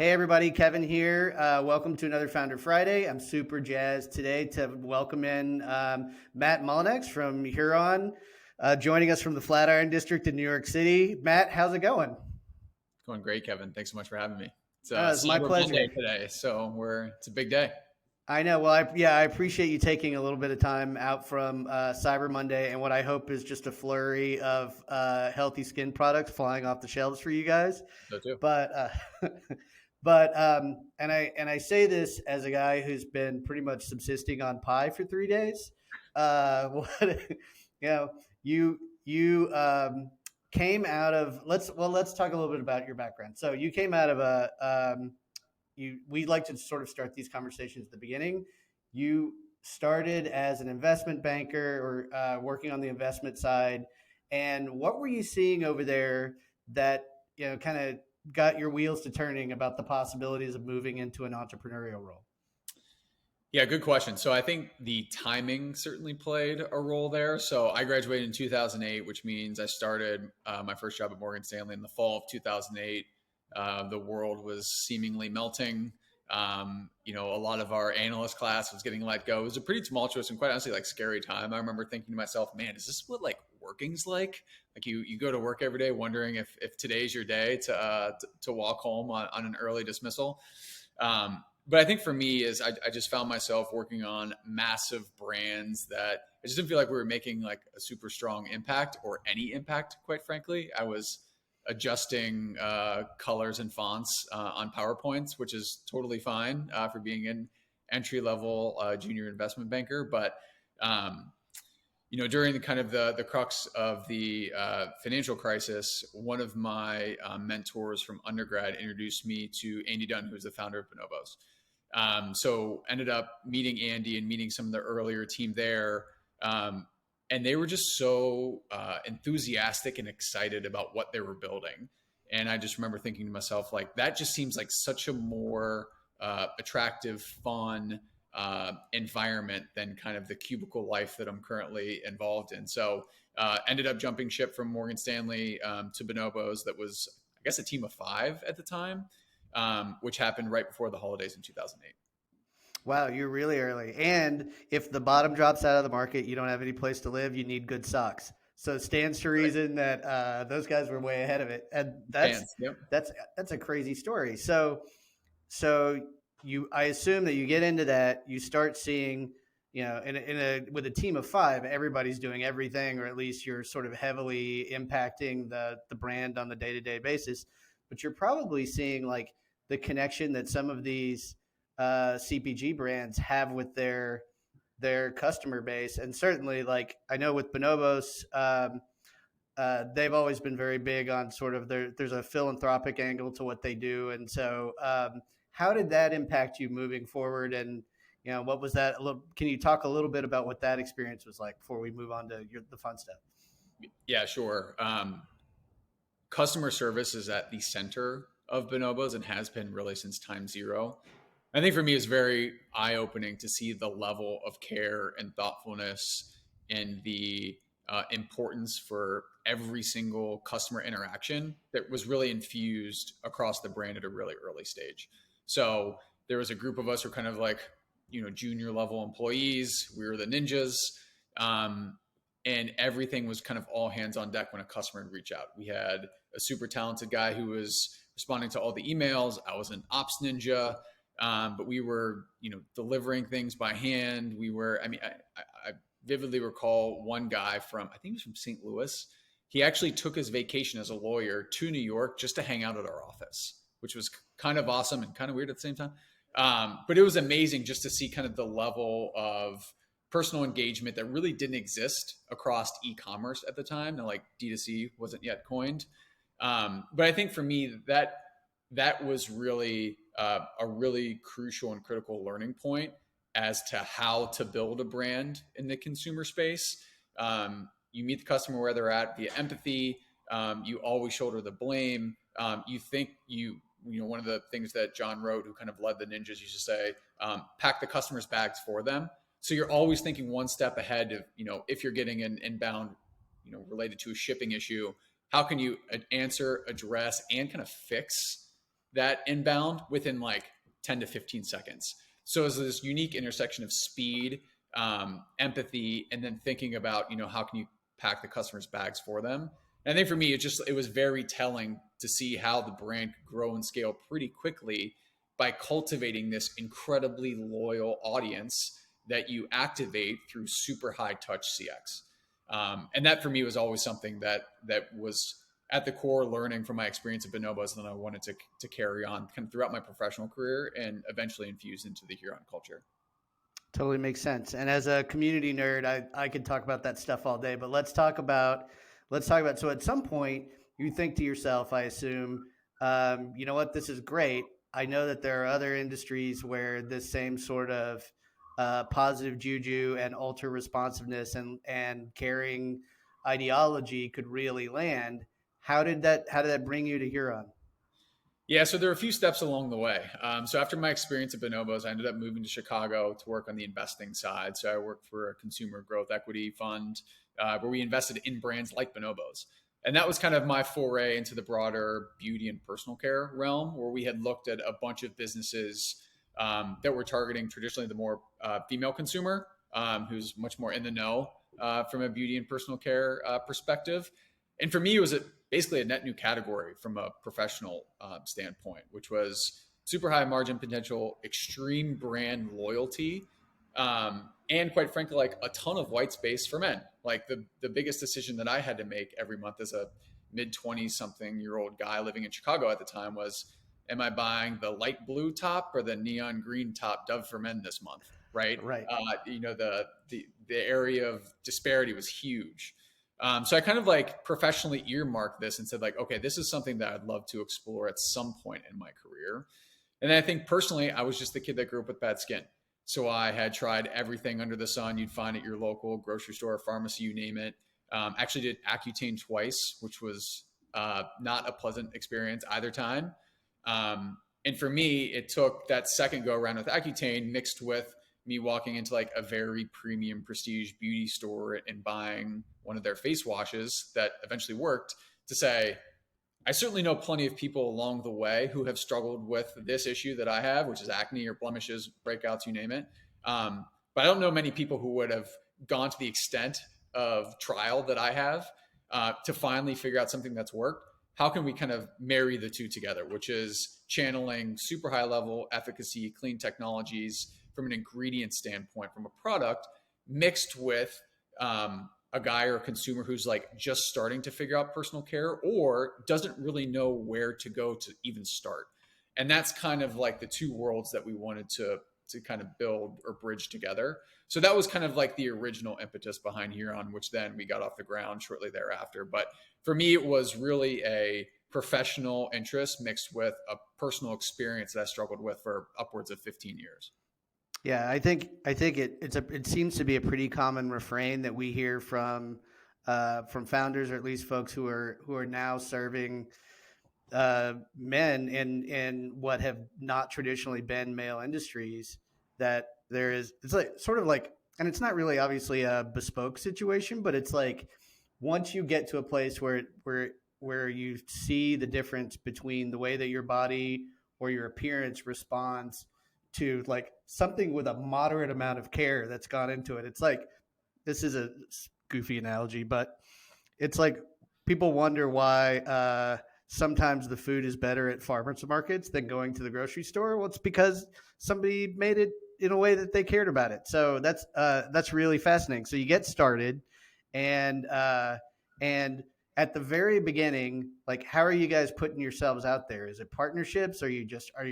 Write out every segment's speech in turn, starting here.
Hey everybody, Kevin here. Welcome to another Founder Friday. I'm super jazzed today to welcome in Matt Mullenax from Huron, joining us from the Flatiron District in New York City. Matt, how's it going? Going great, Kevin. Thanks so much for having me. It's It's my Cyber Monday pleasure. today, so it's a big day. I know. Well, I appreciate you taking a little bit of time out from Cyber Monday and what I hope is just a flurry of healthy skin products flying off the shelves for you guys. So too. But and I say this as a guy who's been pretty much subsisting on pie for 3 days. What you know, you came out of let's talk a little bit about your background. So you came out of a we like to sort of start these conversations at the beginning. You started as an investment banker or working on the investment side, and what were you seeing over there that kind of got your wheels to turning about the possibilities of moving into an entrepreneurial role? Yeah, good question. So I think the timing certainly played a role there. So I graduated in 2008, which means I started my first job at Morgan Stanley in the fall of 2008. The world was seemingly melting. A lot of our analyst class was getting let go. It was a pretty tumultuous and quite honestly like scary time. I remember thinking to myself, man, is this what like working's like? Like you go to work every day wondering if today's your day to walk home on an early dismissal. But I think for me is I just found myself working on massive brands that I just didn't feel like we were making like a super strong impact or any impact, quite frankly. I was adjusting colors and fonts on PowerPoints, which is totally fine for being an entry level junior investment banker. But during the kind of the crux of the financial crisis, one of my mentors from undergrad introduced me to Andy Dunn, who's the founder of Bonobos. So ended up meeting Andy and meeting some of the earlier team there. And they were just so enthusiastic and excited about what they were building. And I just remember thinking to myself, like, that just seems like such a more attractive, fun environment than kind of the cubicle life that I'm currently involved in. So ended up jumping ship from Morgan Stanley to Bonobos. That was, I guess, a team of 5 at the time, which happened right before the holidays in 2008. Wow, you're really early. And if the bottom drops out of the market, you don't have any place to live, you need good socks. So it stands to Right. reason that those guys were way ahead of it, and Fans. Yep. that's a crazy story. So I assume that you get into that, you start seeing, in a with a team of 5, everybody's doing everything, or at least you're sort of heavily impacting the brand on the day to day basis. But you're probably seeing like the connection that some of these CPG brands have with their customer base, and certainly like I know with Bonobos, they've always been very big on sort of there's a philanthropic angle to what they do, and so how did that impact you moving forward? And what was that? Can you talk a little bit about what that experience was like before we move on to the fun stuff? Yeah, sure. Customer service is at the center of Bonobos and has been really since time zero. I think for me, it's very eye opening to see the level of care and thoughtfulness and the importance for every single customer interaction that was really infused across the brand at a really early stage. So there was a group of us who are kind of like, junior level employees. We were the ninjas. Um, and everything was kind of all hands on deck when a customer would reach out. We had a super talented guy who was responding to all the emails. I was an ops ninja. But we were, delivering things by hand. I vividly recall one guy from, I think he was from St. Louis. He actually took his vacation as a lawyer to New York just to hang out at our office, which was kind of awesome and kind of weird at the same time. But it was amazing just to see kind of the level of personal engagement that really didn't exist across e-commerce at the time. Now, like D2C wasn't yet coined. But I think for me, that was really a really crucial and critical learning point as to how to build a brand in the consumer space. You meet the customer where they're at via empathy. You always shoulder the blame. One of the things that John wrote, who kind of led the ninjas, used to say, pack the customer's bags for them. So you're always thinking one step ahead of, if you're getting an inbound, related to a shipping issue, how can you answer, address, and kind of fix that inbound within like 10 to 15 seconds. So it's this unique intersection of speed, empathy, and then thinking about, how can you pack the customer's bags for them. And I think for me, it was very telling to see how the brand could grow and scale pretty quickly by cultivating this incredibly loyal audience that you activate through super high touch CX. And that for me was always something that was at the core learning from my experience at Bonobos, and then I wanted to carry on kind of throughout my professional career and eventually infuse into the Huron culture. Totally makes sense. And as a community nerd, I could talk about that stuff all day, but let's talk about so at some point you think to yourself, I assume, you know what, this is great. I know that there are other industries where this same sort of positive juju and ultra responsiveness and caring ideology could really land. How did that bring you to Huron? Yeah, so there are a few steps along the way. So after my experience at Bonobos, I ended up moving to Chicago to work on the investing side. So I worked for a consumer growth equity fund where we invested in brands like Bonobos. And that was kind of my foray into the broader beauty and personal care realm, where we had looked at a bunch of businesses that were targeting traditionally the more female consumer, who's much more in the know from a beauty and personal care perspective. And for me, it was basically a net new category from a professional standpoint, which was super high margin potential, extreme brand loyalty, and quite frankly, like a ton of white space for men. Like the biggest decision that I had to make every month as a mid 20 something year old guy living in Chicago at the time was, am I buying the light blue top or the neon green top Dove for Men this month? Right. Right. The area of disparity was huge. So I kind of like professionally earmarked this and said like, okay, this is something that I'd love to explore at some point in my career. And I think personally, I was just the kid that grew up with bad skin. So I had tried everything under the sun you'd find at your local grocery store, pharmacy, you name it. Actually did Accutane twice, which was not a pleasant experience either time. And for me, it took that second go around with Accutane mixed with me walking into like a very premium prestige beauty store and buying one of their face washes that eventually worked to say, I certainly know plenty of people along the way who have struggled with this issue that I have, which is acne or blemishes, breakouts, you name it. But I don't know many people who would have gone to the extent of trial that I have to finally figure out something that's worked. How can we kind of marry the two together, which is channeling super high level efficacy, clean technologies from an ingredient standpoint, from a product, mixed with a guy or a consumer who's like just starting to figure out personal care or doesn't really know where to go to even start. And that's kind of like the two worlds that we wanted to kind of build or bridge together. So that was kind of like the original impetus behind Huron, which then we got off the ground shortly thereafter. But for me, it was really a professional interest mixed with a personal experience that I struggled with for upwards of 15 years. Yeah, I think it seems to be a pretty common refrain that we hear from founders, or at least folks who are now serving men in what have not traditionally been male industries. That there is, it's like sort of like, and it's not really obviously a bespoke situation, but it's like once you get to a place where you see the difference between the way that your body or your appearance responds to like something with a moderate amount of care that's gone into it. It's like, this is a goofy analogy, but it's like people wonder why sometimes the food is better at farmers markets than going to the grocery store. Well, it's because somebody made it in a way that they cared about it. So that's really fascinating. So you get started, and at the very beginning, like, how are you guys putting yourselves out there? Is it partnerships? Are you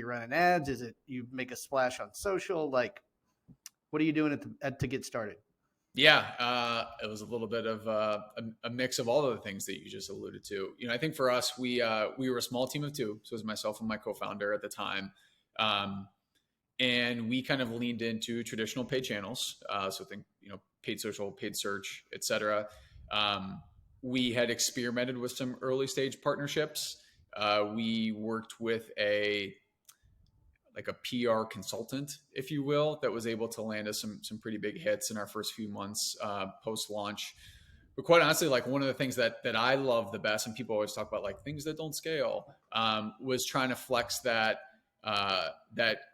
running ads? Is it you make a splash on social? Like, what are you doing to get started? Yeah, it was a little bit of a mix of all of the things that you just alluded to. I think for us, we were a small team of two, so it was myself and my co-founder at the time, and we kind of leaned into traditional paid channels. So think paid social, paid search, etc. We had experimented with some early stage partnerships. We worked with a PR consultant, if you will, that was able to land us some pretty big hits in our first few months post launch. But quite honestly, like one of the things that I love the best, and people always talk about like things that don't scale, was trying to flex that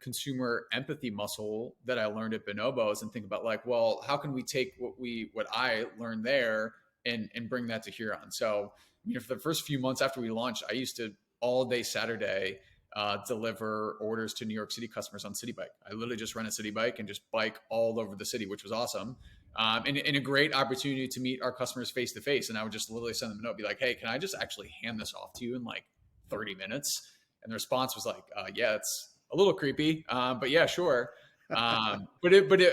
consumer empathy muscle that I learned at Bonobos and think about like, well, how can we take what I learned there and bring that to Huron? So, for the first few months after we launched, I used to all day Saturday deliver orders to New York City customers on City Bike. I literally just rent a City Bike and just bike all over the city, which was awesome. And a great opportunity to meet our customers face to face. And I would just literally send them a note, be like, "Hey, can I just actually hand this off to you in like 30 minutes?" And the response was like, "Yeah, it's a little creepy, but yeah, sure." But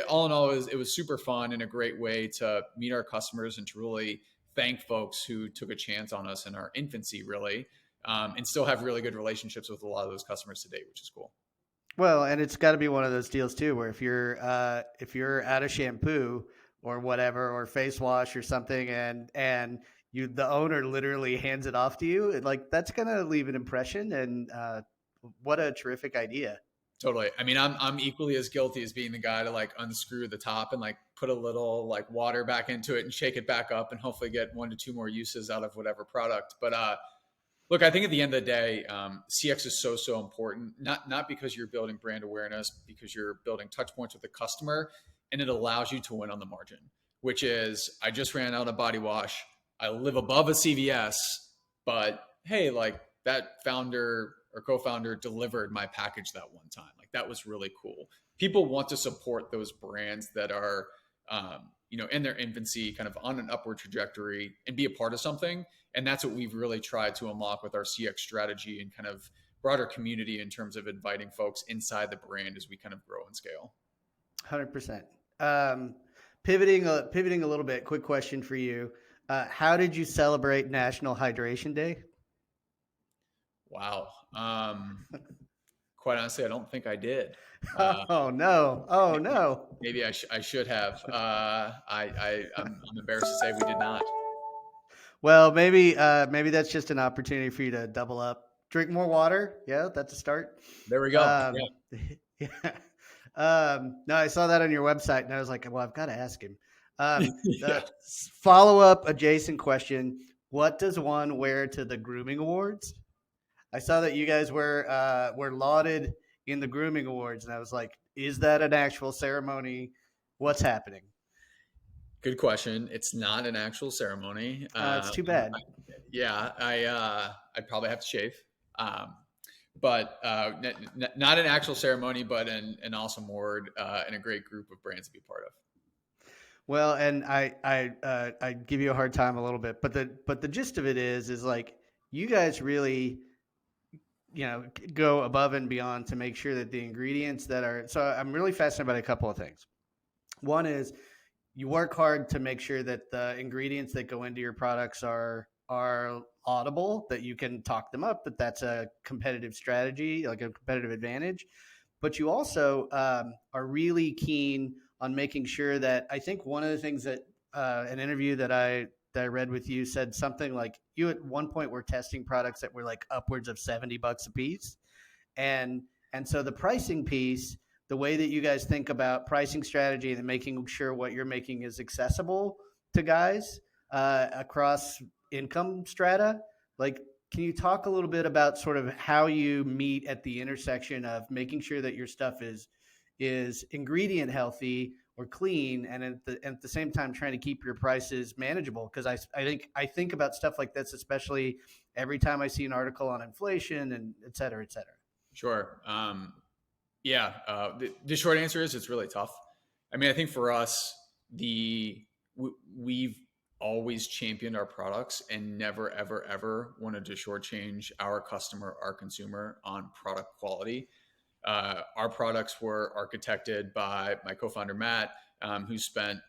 all in all, it was super fun and a great way to meet our customers and to really thank folks who took a chance on us in our infancy, really, and still have really good relationships with a lot of those customers today, which is cool. Well, and it's got to be one of those deals too, where if you're out of shampoo or whatever, or face wash or something, and the owner literally hands it off to you, like that's gonna leave an impression. And what a terrific idea! Totally. I mean, I'm equally as guilty as being the guy to like unscrew the top and like put a little like water back into it and shake it back up and hopefully get 1 to 2 more uses out of whatever product. But look, I think at the end of the day, CX is so important. Not because you're building brand awareness, because you're building touch points with the customer, and it allows you to win on the margin. Which is, I just ran out of body wash. I live above a CVS, but hey, like that founder or co-founder delivered my package that one time. Like that was really cool. People want to support those brands that are, in their infancy, kind of on an upward trajectory, and be a part of something. And that's what we've really tried to unlock with our CX strategy and kind of broader community in terms of inviting folks inside the brand as we kind of grow and scale. 100%. Pivoting a little bit. Quick question for you: how did you celebrate National Hydration Day? Wow. Quite honestly, I don't think I did. Uh, Oh no! Oh maybe, no! maybe I should have. I'm embarrassed to say we did not. Well, maybe that's just an opportunity for you to double up. Drink more water. Yeah, that's a start. There we go. Um, yeah. No, I saw that on your website, and I was like, well, I've got to ask him. Yeah. The follow up adjacent question: what does one wear to the grooming awards? I saw that you guys were lauded in the grooming awards, and I was like, is that an actual ceremony? What's happening? Good question. It's not an actual ceremony. It's too bad. Yeah, I'd probably have to shave. Um, but not an actual ceremony, but an awesome award and a great group of brands to be part of. Well, and I give you a hard time a little bit, but the gist of it is like you guys really go above and beyond to make sure that the ingredients that are. So I'm really fascinated by a couple of things. One is you work hard to make sure that the ingredients that go into your products are audible, that you can talk them up, that that's a competitive strategy, like a competitive advantage. But you also are really keen on making sure that, I think one of the things that an interview that I read with you said something like you at one point were testing products that were like upwards of $70 a piece, and so the pricing piece, the way that you guys think about pricing strategy and making sure what you're making is accessible to guys across income strata, like can you talk a little bit about sort of how you meet at the intersection of making sure that your stuff is ingredient healthy or clean, and at the same time trying to keep your prices manageable? Because I think about stuff like this, especially every time I see an article on inflation and et cetera, et cetera. Sure. Yeah. The short answer is it's really tough. I mean, I think for us, we've always championed our products and never, ever, ever wanted to shortchange our customer, our consumer on product quality. Our products were architected by my co-founder Matt, who spent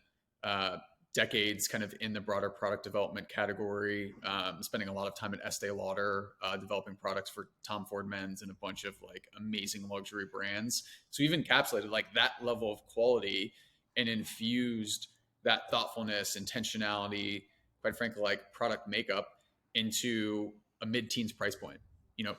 uh, decades kind of in the broader product development category, spending a lot of time at Estee Lauder, developing products for Tom Ford Men's and a bunch of like amazing luxury brands. So we've encapsulated like that level of quality and infused that thoughtfulness, intentionality, quite frankly, like product makeup into a mid-teens price point,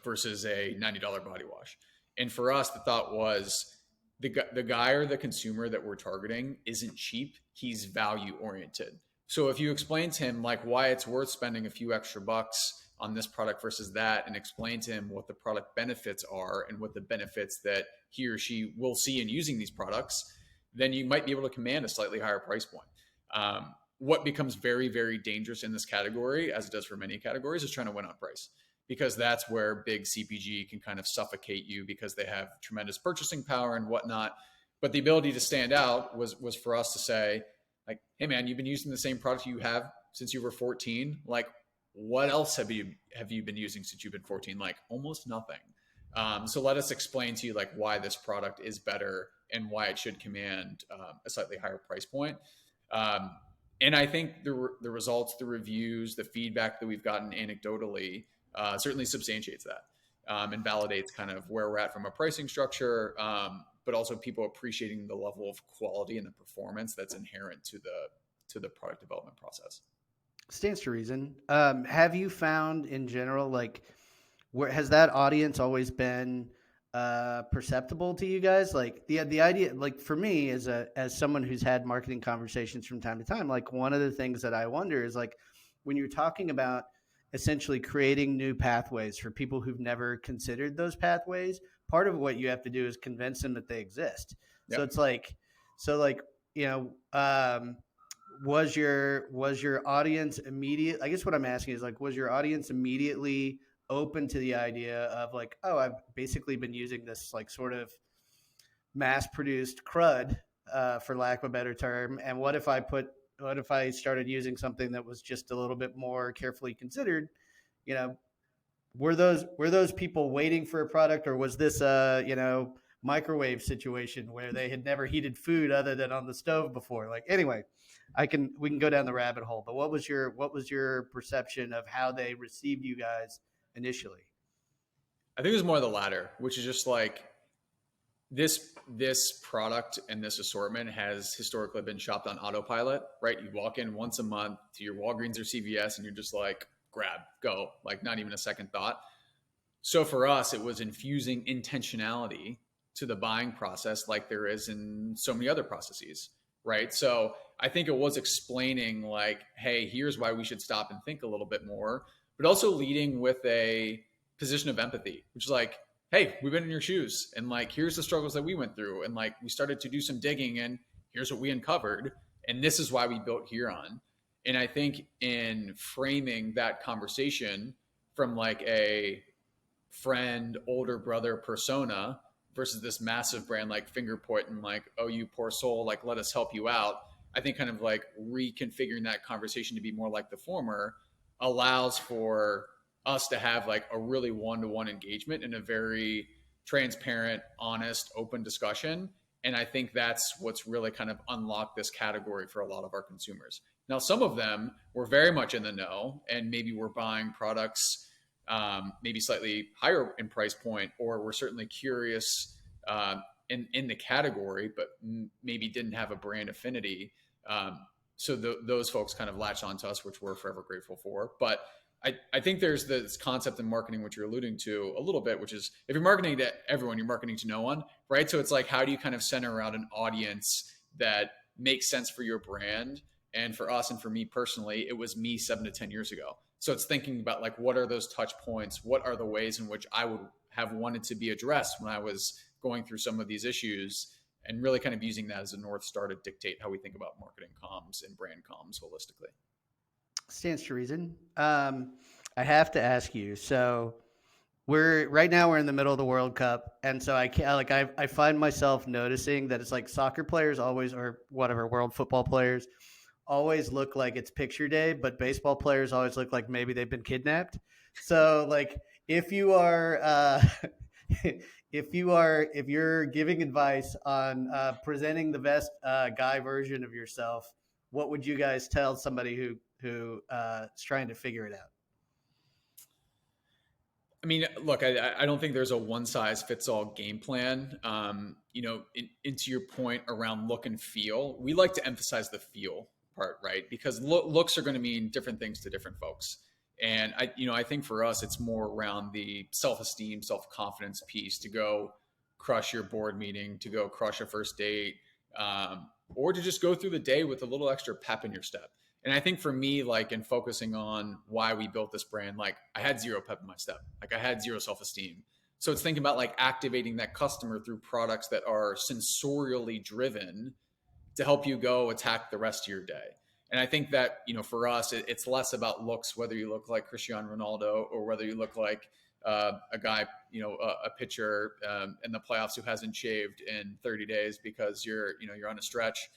versus a $90 body wash. And for us, the thought was the guy or the consumer that we're targeting isn't cheap. He's value oriented. So if you explain to him like why it's worth spending a few extra bucks on this product versus that, and explain to him what the product benefits are and what the benefits that he or she will see in using these products, then you might be able to command a slightly higher price point. What becomes very, very dangerous in this category, as it does for many categories, is trying to win on price, because that's where big CPG can kind of suffocate you because they have tremendous purchasing power and whatnot. But the ability to stand out was for us to say, like, hey man, you've been using the same product you have since you were 14. Like, what else have you been using since you've been 14? Like, almost nothing. So let us explain to you like why this product is better and why it should command a slightly higher price point. Um, and I think the results, the reviews, the feedback that we've gotten anecdotally certainly substantiates that, and validates kind of where we're at from a pricing structure, but also people appreciating the level of quality and the performance that's inherent to the product development process. Stands to reason. Have you found in general, like, where has that audience always been perceptible to you guys? Like the idea, like for me as someone who's had marketing conversations from time to time, like one of the things that I wonder is like when you're talking about essentially creating new pathways for people who've never considered those pathways, part of what you have to do is convince them that they exist. So Yep. it's like, so like, you know, was your audience immediate? I guess what I'm asking is like, was your audience immediately open to the idea of like, oh, I've basically been using this like sort of mass produced crud, for lack of a better term, and what if I started using something that was just a little bit more carefully considered? You know, were those people waiting for a product, or was this a microwave situation where they had never heated food other than on the stove before? Like anyway, we can go down the rabbit hole. But what was your perception of how they received you guys initially? I think it was more the latter, which is just like this product and this assortment has historically been shopped on autopilot, right? You walk in once a month to your Walgreens or CVS and you're just like, grab, go, like not even a second thought. So for us, it was infusing intentionality to the buying process like there is in so many other processes, right? So I think it was explaining like, hey, here's why we should stop and think a little bit more, but also leading with a position of empathy, which is like, hey, we've been in your shoes and like, here's the struggles that we went through. And like, we started to do some digging and here's what we uncovered. And this is why we built Huron. And I think in framing that conversation from like a friend, older brother persona versus this massive brand like Fingerport and like, oh, you poor soul, like, let us help you out. I think kind of like reconfiguring that conversation to be more like the former allows for us to have like a really one-to-one engagement and a very transparent, honest, open discussion. And I think that's what's really kind of unlocked this category for a lot of our consumers. Now, some of them were very much in the know and maybe were buying products maybe slightly higher in price point, or were certainly curious in the category, but maybe didn't have a brand affinity. So those folks kind of latched onto us, which we're forever grateful for. But I think there's this concept in marketing, which you're alluding to a little bit, which is if you're marketing to everyone, you're marketing to no one, right? So it's like, how do you kind of center around an audience that makes sense for your brand? And for us and for me personally, it was me 7 to 10 years ago. So it's thinking about like, what are those touch points? What are the ways in which I would have wanted to be addressed when I was going through some of these issues, and really kind of using that as a North Star to dictate how we think about marketing comms and brand comms holistically. Stands to reason. I have to ask you. So we're right now we're in the middle of the World Cup, and so I can't like I find myself noticing that it's like soccer players always, or whatever, world football players always look like it's picture day, but baseball players always look like maybe they've been kidnapped. So like if you are if you're giving advice on presenting the best guy version of yourself, what would you guys tell somebody who is trying to figure it out? I mean, look, I don't think there's a one size fits all game plan. Into your point around look and feel, we like to emphasize the feel part, right? Because looks are going to mean different things to different folks. And I think for us, it's more around the self-esteem, self-confidence piece to go crush your board meeting, to go crush a first date, or to just go through the day with a little extra pep in your step. And I think for me, like in focusing on why we built this brand, like I had zero pep in my step, like I had zero self-esteem. So it's thinking about like activating that customer through products that are sensorially driven to help you go attack the rest of your day. And I think that, for us, it's less about looks, whether you look like Cristiano Ronaldo or whether you look like a guy, a pitcher in the playoffs who hasn't shaved in 30 days because you're on a stretch.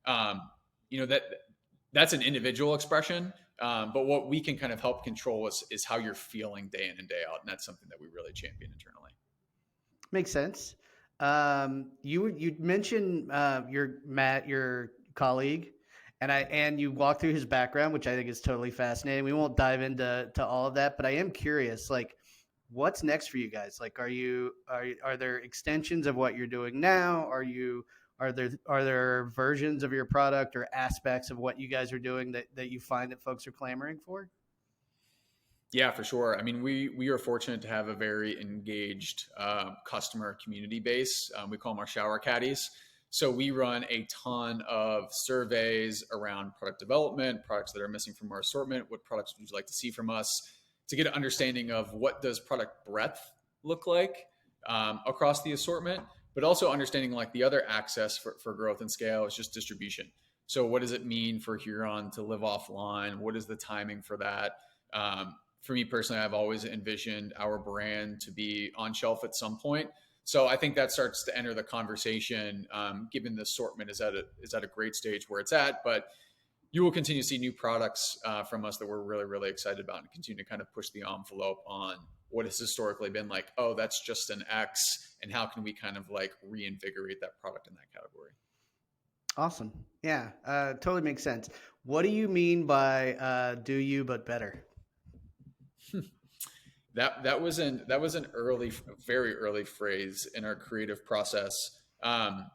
Um, that's an individual expression. But what we can kind of help control is how you're feeling day in and day out. And that's something that we really champion internally. Makes sense. You mentioned your colleague, and you walked through his background, which I think is totally fascinating. We won't dive into all of that, but I am curious, like, what's next for you guys? Like, are there extensions of what you're doing now? Are there versions of your product or aspects of what you guys are doing that you find that folks are clamoring for? Yeah, for sure. I mean, we are fortunate to have a very engaged customer community base. We call them our shower caddies. So we run a ton of surveys around product development, products that are missing from our assortment, what products would you like to see from us, to get an understanding of what does product breadth look like across the assortment, but also understanding like the other access for growth and scale is just distribution. So what does it mean for Huron to live offline? What is the timing for that? For me personally, I've always envisioned our brand to be on shelf at some point. So I think that starts to enter the conversation, given the assortment is at a great stage where it's at. But you will continue to see new products from us that we're really, really excited about, and continue to kind of push the envelope on what has historically been like, oh, that's just an X, and how can we kind of like reinvigorate that product in that category. Awesome. Yeah, totally makes sense. What do you mean by do you but better? That was an very early phrase in our creative process. Um,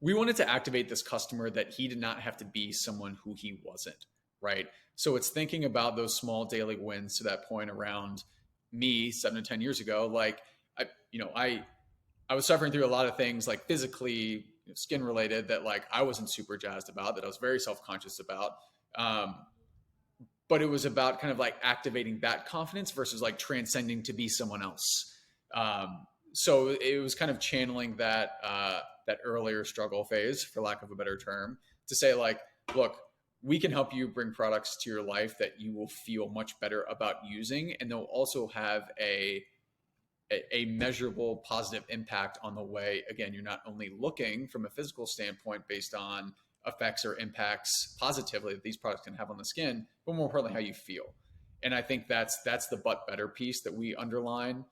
we wanted to activate this customer that he did not have to be someone who he wasn't, right? So it's thinking about those small daily wins to that point around me 7 to 10 years ago. Like I was suffering through a lot of things like physically, skin related, that like I wasn't super jazzed about, that I was very self conscious about. Um, but it was about kind of like activating that confidence versus like transcending to be someone else. So it was kind of channeling that earlier struggle phase, for lack of a better term, to say like, look, we can help you bring products to your life that you will feel much better about using, and they'll also have a measurable positive impact on the way, again, you're not only looking from a physical standpoint based on effects or impacts positively that these products can have on the skin, but more importantly, how you feel. And I think that's the but better piece that we underline.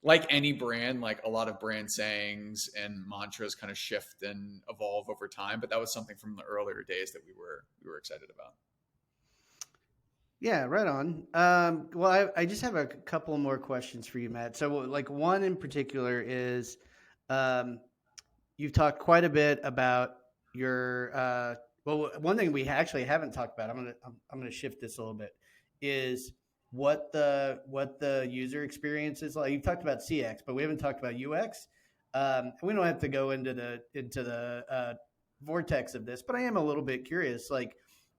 Like any brand, like a lot of brand sayings and mantras kind of shift and evolve over time, but that was something from the earlier days that we were excited about. Yeah, right on. Well, I just have a couple more questions for you, Matt. So, like, one in particular is, um, you've talked quite a bit about your. Well, one thing we actually haven't talked about. I'm gonna shift this a little bit. Is what the user experience is like. You've talked about CX, but we haven't talked about UX. We don't have to go into the vortex of this, but I am a little bit curious. Like,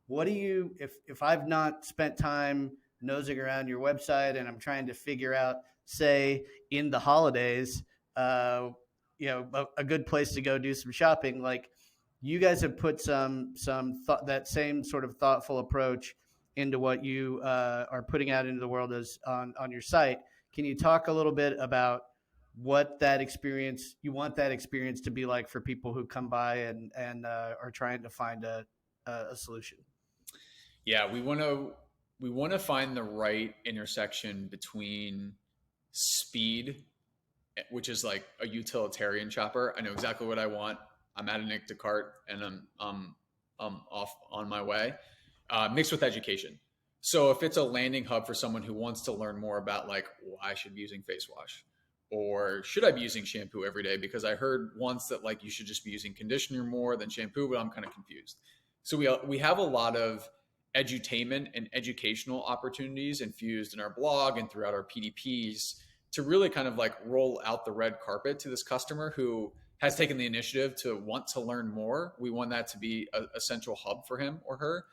what do you if I've not spent time nosing around your website and I'm trying to figure out, say, in the holidays, uh, a good place to go do some shopping. Like, you guys have put some thought, that same sort of thoughtful approach into what you are putting out into the world as on your site. Can you talk a little bit about what that experience you want that experience to be like for people who come by and are trying to find a solution? Yeah, we want to find the right intersection between speed, which is like a utilitarian shopper. I know exactly what I want. I'm adding it to cart, and I'm off on my way. Mixed with education. So if it's a landing hub for someone who wants to learn more about like why I should be using face wash, or should I be using shampoo every day, because I heard once that like you should just be using conditioner more than shampoo, but I'm kind of confused. So we have a lot of edutainment and educational opportunities infused in our blog and throughout our PDPs to really kind of like roll out the red carpet to this customer who has taken the initiative to want to learn more. We want that to be a central hub for him or her.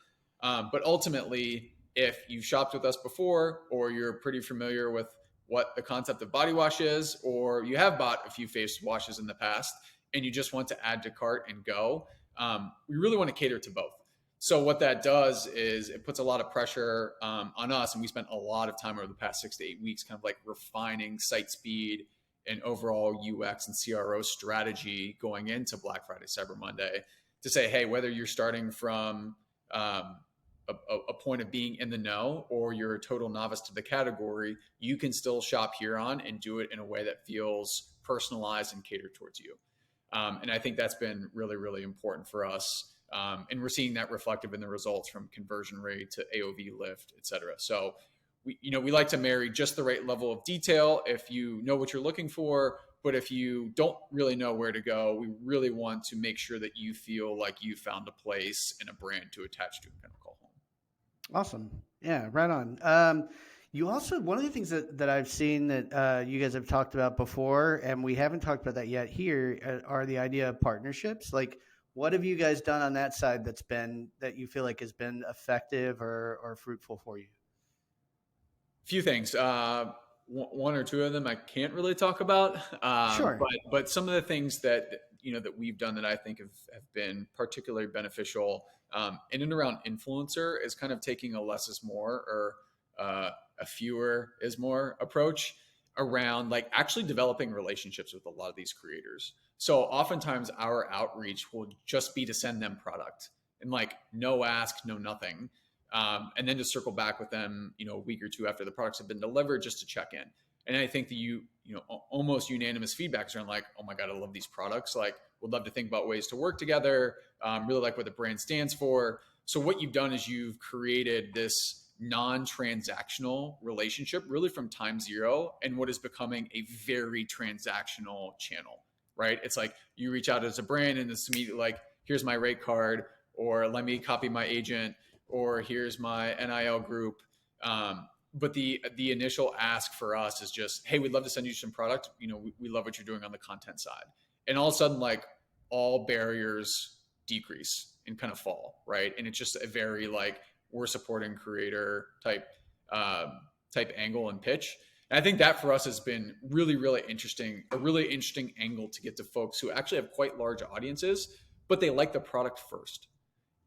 But ultimately, if you've shopped with us before, or you're pretty familiar with what the concept of body wash is, or you have bought a few face washes in the past and you just want to add to cart and go, we really want to cater to both. So what that does is it puts a lot of pressure on us, and we spent a lot of time over the past 6 to 8 weeks kind of like refining site speed and overall UX and CRO strategy going into Black Friday, Cyber Monday, to say, hey, whether you're starting from a point of being in the know or you're a total novice to the category, you can still shop Huron and do it in a way that feels personalized and catered towards you. And I think that's been really, really important for us. And we're seeing that reflective in the results from conversion rate to AOV lift, et cetera. So we like to marry just the right level of detail if you know what you're looking for, but if you don't really know where to go, we really want to make sure that you feel like you found a place and a brand to attach to and kind of call home. Awesome. Yeah, right on. You also, one of the things that I've seen that you guys have talked about before, and we haven't talked about that yet here, are the idea of partnerships. Like, what have you guys done on that side that you feel like has been effective or fruitful for you? Few things. One or two of them I can't really talk about, Sure. but some of the things that that we've done that I think have been particularly beneficial in and around influencer is kind of taking a less is more, or a fewer is more approach around like actually developing relationships with a lot of these creators. So oftentimes our outreach will just be to send them product and like no ask, no nothing. And then to circle back with them, a week or two after the products have been delivered, just to check in. And I think that almost unanimous feedbacks are like, oh my God, I love these products. Like, would love to think about ways to work together. Really like what the brand stands for. So what you've done is you've created this non-transactional relationship really from time zero and what is becoming a very transactional channel, right? It's like you reach out as a brand and it's immediately like, here's my rate card, or let me copy my agent, or here's my NIL group. But the initial ask for us is just, hey, we'd love to send you some product. We love what you're doing on the content side. And all of a sudden, like all barriers decrease and kind of fall, right? And it's just a very like we're supporting creator type angle and pitch. And I think that for us has been really, really interesting, a really interesting angle to get to folks who actually have quite large audiences, but they like the product first.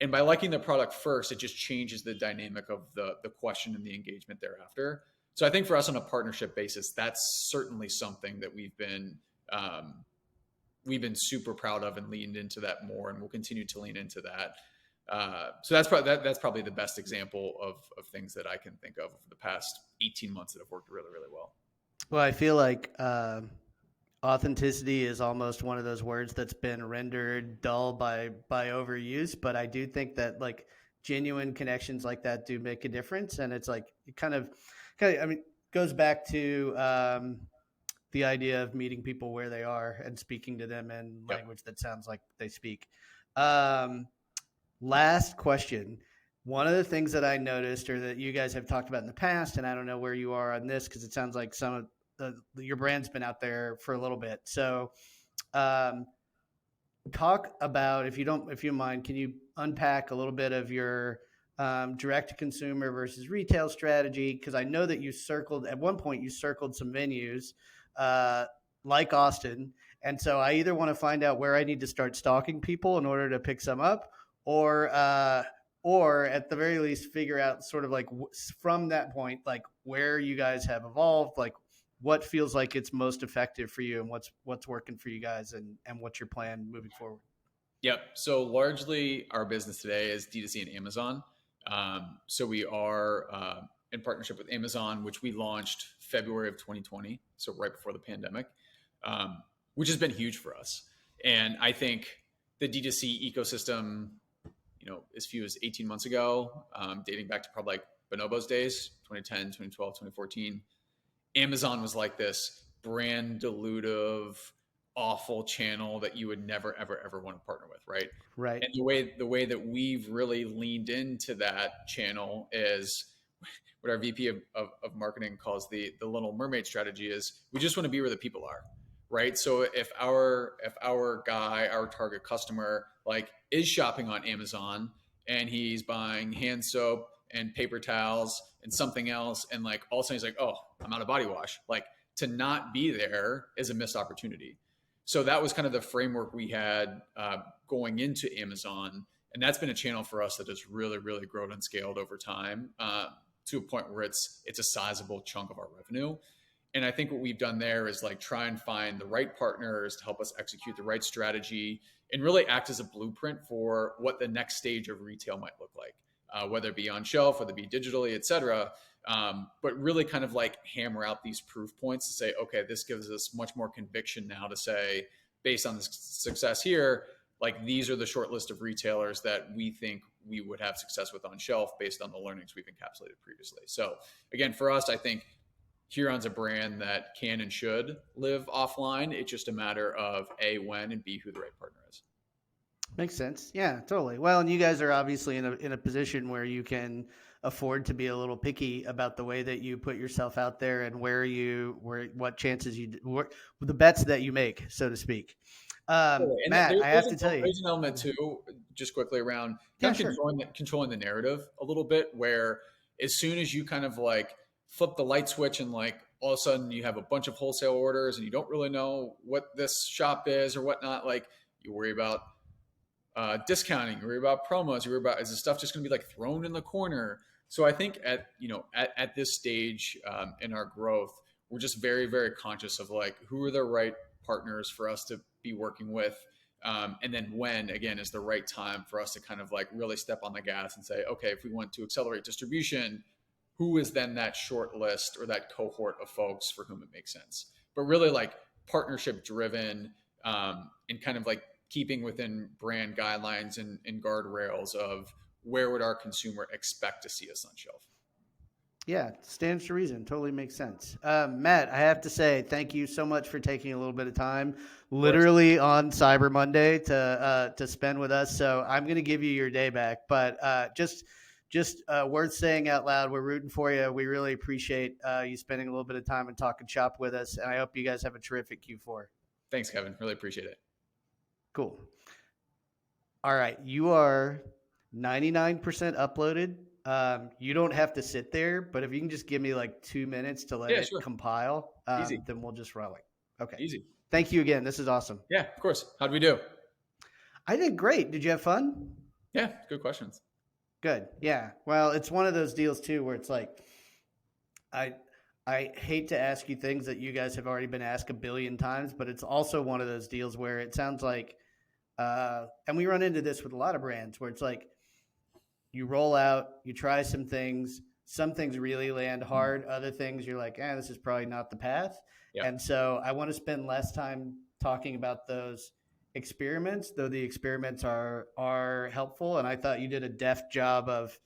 And by liking the product first, it just changes the dynamic of the question and the engagement thereafter. So I think for us on a partnership basis, that's certainly something that we've been super proud of and leaned into that more, and we'll continue to lean into that. So that's probably the best example of things that I can think of over the past 18 months that have worked really, really well. Well, I feel like authenticity is almost one of those words that's been rendered dull by overuse, but I do think that like genuine connections like that do make a difference, and it's like it kind of I mean goes back to the idea of meeting people where they are and speaking to them in language that sounds like they speak. Last question. One of the things that I noticed, or that you guys have talked about in the past, and I don't know where you are on this because it sounds like some of your brand's been out there for a little bit. So, talk about, if you don't mind, can you unpack a little bit of your direct to consumer versus retail strategy? Because I know that at one point you circled some venues like Austin, and so I either want to find out where I need to start stalking people in order to pick some up, or at the very least figure out sort of like from that point, like where you guys have evolved, like what feels like it's most effective for you and what's working for you guys, and what's your plan moving forward. Yep. So largely our business today is D2C and Amazon. So we are in partnership with Amazon, which we launched February of 2020. So right before the pandemic, which has been huge for us. And I think the D2C ecosystem, as few as 18 months ago, dating back to probably like Bonobo's days, 2010, 2012, 2014, Amazon was like this brand dilutive, awful channel that you would never, ever, ever want to partner with, right? Right. And the way that we've really leaned into that channel is what our VP of marketing calls the Little Mermaid strategy is we just want to be where the people are, right? So if our guy, our target customer, like is shopping on Amazon and he's buying hand soap and paper towels and something else, and like all of a sudden he's like, oh, I'm out of body wash. Like to not be there is a missed opportunity. So that was kind of the framework we had going into Amazon, and that's been a channel for us that has really grown and scaled over time to a point where it's a sizable chunk of our revenue. And I think what we've done there is like try and find the right partners to help us execute the right strategy and really act as a blueprint for what the next stage of retail might look like, whether it be on shelf, whether it be digitally, et cetera. But really kind of like hammer out these proof points to say, okay, this gives us much more conviction now to say, based on the success here, like these are the short list of retailers that we think we would have success with on shelf based on the learnings we've encapsulated previously. So again, for us, I think Huron's a brand that can and should live offline. It's just a matter of A, when, and B, who the right partner is. Makes sense. Yeah, totally. Well, and you guys are obviously in a position where you can afford to be a little picky about the way that you put yourself out there and what chances the bets that you make, so to speak. And Matt, I have to tell you, there's an element too, just quickly around yeah, kind of sure. controlling the narrative a little bit, where as soon as you kind of like flip the light switch and like all of a sudden you have a bunch of wholesale orders and you don't really know what this shop is or whatnot, like you worry about discounting, you worry about promos, you worry about is the stuff just going to be like thrown in the corner. So I think at this stage in our growth, we're just very conscious of like who are the right partners for us to be working with, and then when again is the right time for us to kind of like really step on the gas and say, okay, if we want to accelerate distribution, who is then that short list or that cohort of folks for whom it makes sense. But really like partnership driven, and kind of like keeping within brand guidelines and guardrails of where would our consumer expect to see us on shelf. Yeah, stands to reason. Totally makes sense. Matt, I have to say thank you so much for taking a little bit of time, Of course. literally on Cyber Monday, to spend with us. So I'm going to give you your day back, but just worth saying out loud, we're rooting for you. We really appreciate you spending a little bit of time and talking shop with us, and I hope you guys have a terrific Q4. Thanks, Kevin. Really appreciate it. Cool. All right, you are 99% uploaded. You don't have to sit there, but if you can just give me like 2 minutes to let Yeah, it sure. compile, Easy. then we'll just roll it. Okay. Easy. Thank you again. This is awesome. Yeah, of course. How'd we do? I did great. Did you have fun? Yeah, good questions. Good. Yeah. Well, it's one of those deals too where it's like I I hate to ask you things that you guys have already been asked a billion times, but it's also one of those deals where it sounds like and we run into this with a lot of brands where it's like you roll out, you try some things really land hard, other things you're like, this is probably not the path. Yeah. And so I want to spend less time talking about those experiments, though the experiments are helpful. And I thought you did a deft job of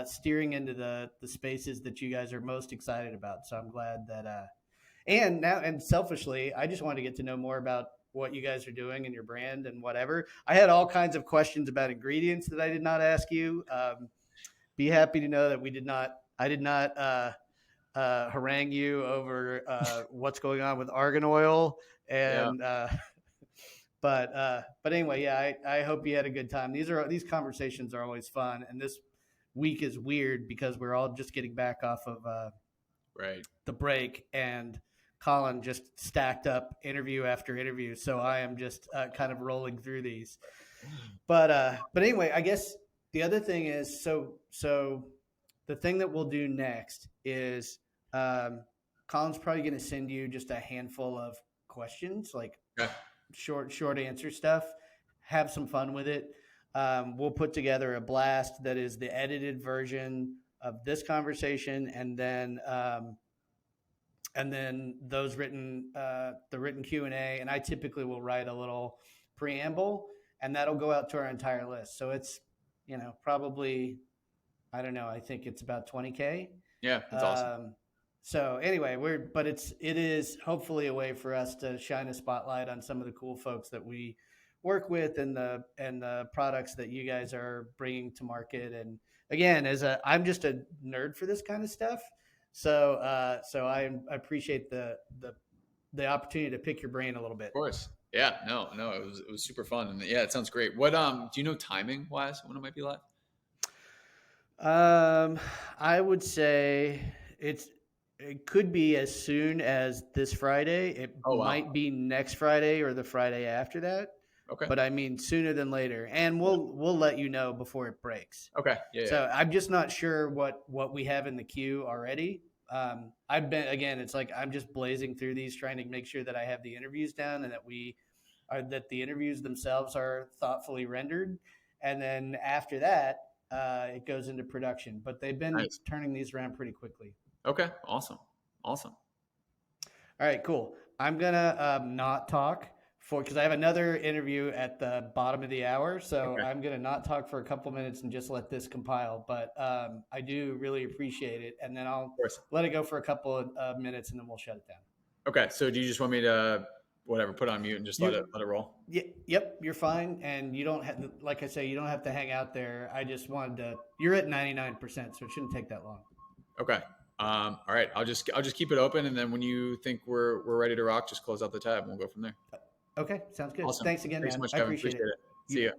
steering into the spaces that you guys are most excited about. So I'm glad that and selfishly, I just wanted to get to know more about what you guys are doing and your brand and whatever. I had all kinds of questions about ingredients that I did not ask you. Be happy to know that I did not harangue you over what's going on with argan oil. And but anyway, yeah, I hope you had a good time. These conversations are always fun, and this week is weird because we're all just getting back off of Right. the break, and Colin just stacked up interview after interview. So I am just kind of rolling through these. But anyway, I guess the other thing is so the thing that we'll do next is Colin's probably going to send you just a handful of questions, like Okay. short answer stuff. Have some fun with it. We'll put together a blast that is the edited version of this conversation, and then those the written Q&A. And I typically will write a little preamble, and that'll go out to our entire list. So it's probably, I don't know, I think it's about 20K. Yeah, that's awesome. So anyway, it is hopefully a way for us to shine a spotlight on some of the cool folks that we work with and the products that you guys are bringing to market. And again, I'm just a nerd for this kind of stuff. So I appreciate the the opportunity to pick your brain a little Of bit. course. Yeah. No. No. It was super fun, and yeah, it sounds great. What do you know timing wise when it might be live? Um, I would say it could be as soon as this Friday. It Oh wow. might be next Friday or the Friday after that, Okay. but I mean sooner than later. And Yeah. we'll let you know before it breaks. Okay. Yeah. Yeah. So I'm just not sure what we have in the queue already. I've been again. It's like I'm just blazing through these, trying to make sure that I have the interviews down and that the interviews themselves are thoughtfully rendered, and then after that, it goes into production. But they've been Nice. turning these around pretty quickly. Okay. Awesome. Awesome. All right, cool. I'm gonna not talk for because I have another interview at the bottom of the hour, so Okay. I'm gonna not talk for a couple minutes and just let this compile. But I do really appreciate it, and then I'll Of course. let it go for a couple of minutes, and then we'll shut it down. Okay. So do you just want me to whatever put on mute and just You, let it roll? yep, you're fine, and you don't have, like I say, you don't have to hang out there. I just wanted to. You're at 99%, so it shouldn't take that long. Okay. All right. I'll just keep it open, and then when you think we're ready to rock, just close out the tab, and we'll go from there. Okay, sounds good. Awesome. Thanks again, Thanks so man. much, I Kevin. appreciate Appreciate it. it. See You ya.